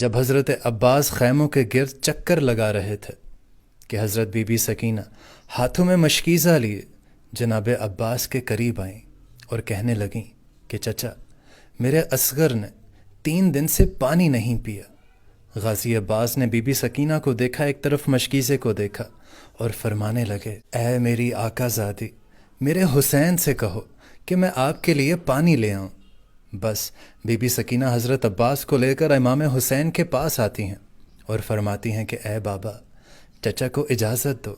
جب حضرت عباس خیموں کے گرد چکر لگا رہے تھے کہ حضرت بی بی سکینہ ہاتھوں میں مشکیزہ لیے جناب عباس کے قریب آئیں اور کہنے لگیں کہ چچا، میرے اصغر نے 3 دن سے پانی نہیں پیا۔ غازی عباس نے بی بی سکینہ کو دیکھا، ایک طرف مشکیزے کو دیکھا اور فرمانے لگے، اے میری آقا زادی، میرے حسین سے کہو کہ میں آپ کے لیے پانی لے آؤں۔ بس بی بی سکینہ حضرت عباس کو لے کر امام حسین کے پاس آتی ہیں اور فرماتی ہیں کہ اے بابا، چچا کو اجازت دو،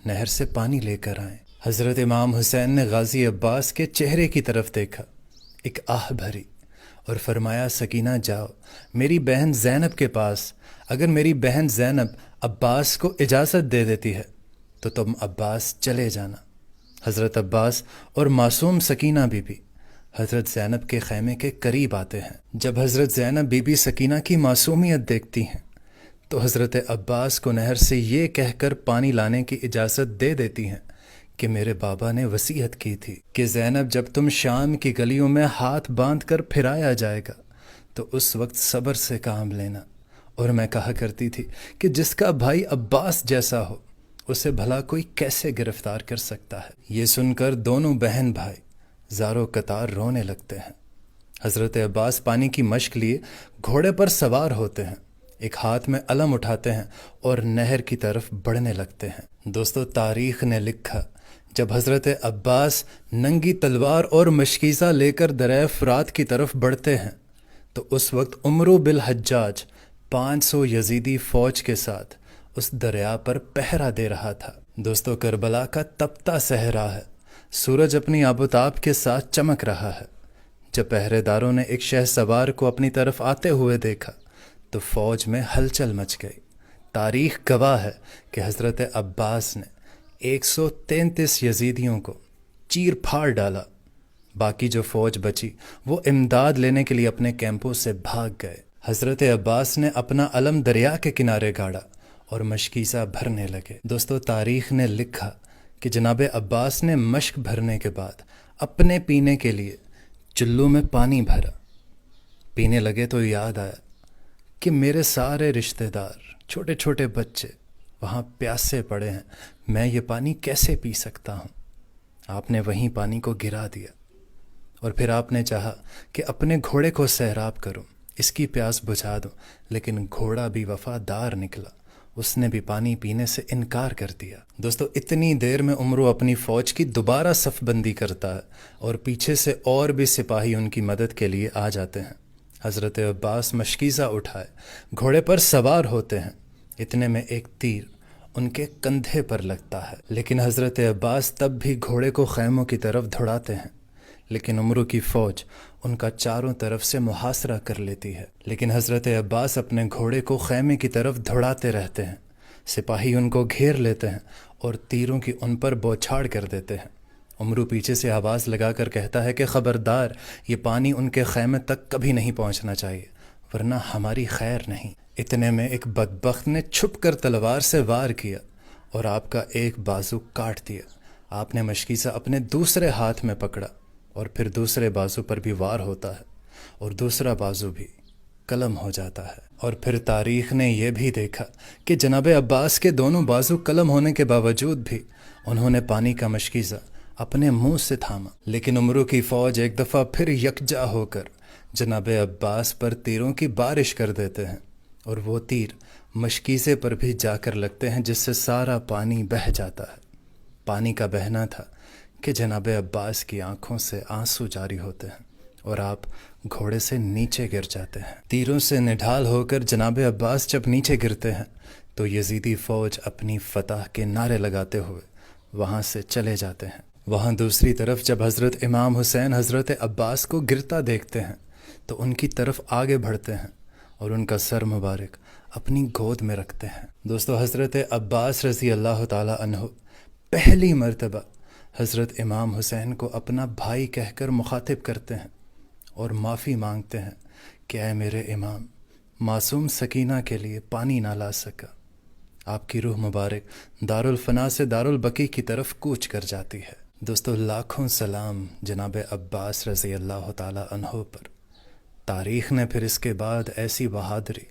نہر سے پانی لے کر آئیں۔ حضرت امام حسین نے غازی عباس کے چہرے کی طرف دیکھا، ایک آہ بھری، اور فرمایا، سکینہ جاؤ میری بہن زینب کے پاس، اگر میری بہن زینب عباس کو اجازت دے دیتی ہے تو تم عباس چلے جانا۔ حضرت عباس اور معصوم سکینہ بی بی حضرت زینب کے خیمے کے قریب آتے ہیں۔ جب حضرت زینب بی بی سکینہ کی معصومیت دیکھتی ہیں تو حضرت عباس کو نہر سے یہ کہہ کر پانی لانے کی اجازت دے دیتی ہیں کہ میرے بابا نے وصیت کی تھی کہ زینب، جب تم شام کی گلیوں میں ہاتھ باندھ کر پھرایا جائے گا تو اس وقت صبر سے کام لینا، اور میں کہا کرتی تھی کہ جس کا بھائی عباس جیسا ہو اسے بھلا کوئی کیسے گرفتار کر سکتا ہے۔ یہ سن کر دونوں بہن بھائی زارو قطار رونے لگتے ہیں۔ حضرت عباس پانی کی مشق لیے گھوڑے پر سوار ہوتے ہیں، ایک ہاتھ میں علم اٹھاتے ہیں اور نہر کی طرف بڑھنے لگتے ہیں۔ دوستو، تاریخ نے لکھا، جب حضرت عباس ننگی تلوار اور مشکیزہ لے کر دریائے فرات کی طرف بڑھتے ہیں تو اس وقت عمرو بالحجاج 500 یزیدی فوج کے ساتھ اس دریا پر پہرا دے رہا تھا۔ دوستو، کربلا کا تپتا صحرا ہے، سورج اپنی آب و تاب کے ساتھ چمک رہا ہے۔ جب پہرے داروں نے ایک شہ سوار کو اپنی طرف آتے ہوئے دیکھا تو فوج میں ہلچل مچ گئی۔ تاریخ گواہ ہے کہ حضرت عباس نے 133 یزیدیوں کو چیر پھاڑ ڈالا۔ باقی جو فوج بچی وہ امداد لینے کے لیے اپنے کیمپوں سے بھاگ گئے۔ حضرت عباس نے اپنا علم دریا کے کنارے گاڑا اور مشکیزہ بھرنے لگے۔ دوستو، تاریخ نے لکھا کہ جناب عباس نے مشک بھرنے کے بعد اپنے پینے کے لیے چلو میں پانی بھرا۔ پینے لگے تو یاد آیا کہ میرے سارے رشتہ دار، چھوٹے چھوٹے بچے وہاں پیاسے پڑے ہیں، میں یہ پانی کیسے پی سکتا ہوں؟ آپ نے وہیں پانی کو گرا دیا، اور پھر آپ نے چاہا کہ اپنے گھوڑے کو سیراب کروں، اس کی پیاس بجھا دوں، لیکن گھوڑا بھی وفادار نکلا، اس نے بھی پانی پینے سے انکار کر دیا۔ دوستو، اتنی دیر میں عمرو اپنی فوج کی دوبارہ صف بندی کرتا ہے اور پیچھے سے اور بھی سپاہی ان کی مدد کے لیے آ جاتے ہیں۔ حضرت عباس مشکیزہ اٹھائے گھوڑے پر سوار ہوتے ہیں، اتنے میں ایک تیر ان کے کندھے پر لگتا ہے، لیکن حضرت عباس تب بھی گھوڑے کو خیموں کی طرف دھڑاتے ہیں، لیکن عمرو کی فوج ان کا چاروں طرف سے محاصرہ کر لیتی ہے۔ لیکن حضرت عباس اپنے گھوڑے کو خیمے کی طرف دھڑاتے رہتے ہیں، سپاہی ان کو گھیر لیتے ہیں اور تیروں کی ان پر بوچھاڑ کر دیتے ہیں۔ عمرو پیچھے سے آواز لگا کر کہتا ہے کہ خبردار، یہ پانی ان کے خیمے تک کبھی نہیں پہنچنا چاہیے، ورنہ ہماری خیر نہیں۔ اتنے میں ایک بدبخت نے چھپ کر تلوار سے وار کیا اور آپ کا ایک بازو کاٹ دیا۔ آپ نے مشکیزہ اپنے دوسرے ہاتھ میں پکڑا اور پھر دوسرے بازو پر بھی وار ہوتا ہے اور دوسرا بازو بھی قلم ہو جاتا ہے۔ اور پھر تاریخ نے یہ بھی دیکھا کہ جناب عباس کے دونوں بازو قلم ہونے کے باوجود بھی انہوں نے پانی کا مشکیزہ اپنے منہ سے تھاما، لیکن عمرو کی فوج ایک دفعہ پھر یکجا ہو کر جناب عباس پر تیروں کی بارش کر دیتے ہیں، اور وہ تیر مشکیزے پر بھی جا کر لگتے ہیں، جس سے سارا پانی بہہ جاتا ہے۔ پانی کا بہنا تھا کہ جناب عباس کی آنکھوں سے آنسو جاری ہوتے ہیں اور آپ گھوڑے سے نیچے گر جاتے ہیں۔ تیروں سے نڈھال ہو کر جناب عباس جب نیچے گرتے ہیں تو یزیدی فوج اپنی فتح کے نعرے لگاتے ہوئے وہاں سے چلے جاتے ہیں۔ وہاں دوسری طرف جب حضرت امام حسین حضرت عباس کو گرتا دیکھتے ہیں تو ان کی طرف آگے بڑھتے ہیں اور ان کا سر مبارک اپنی گود میں رکھتے ہیں۔ دوستو، حضرت عباس رضی اللہ تعالی عنہ پہلی مرتبہ حضرت امام حسین کو اپنا بھائی کہہ کر مخاطب کرتے ہیں اور معافی مانگتے ہیں کہ اے میرے امام، معصوم سکینہ کے لیے پانی نہ لا سکا۔ آپ کی روح مبارک دارالفنا سے دارالبقیع کی طرف کوچ کر جاتی ہے۔ دوستو، لاکھوں سلام جناب عباس رضی اللہ تعالی عنہ پر۔ تاریخ نے پھر اس کے بعد ایسی بہادری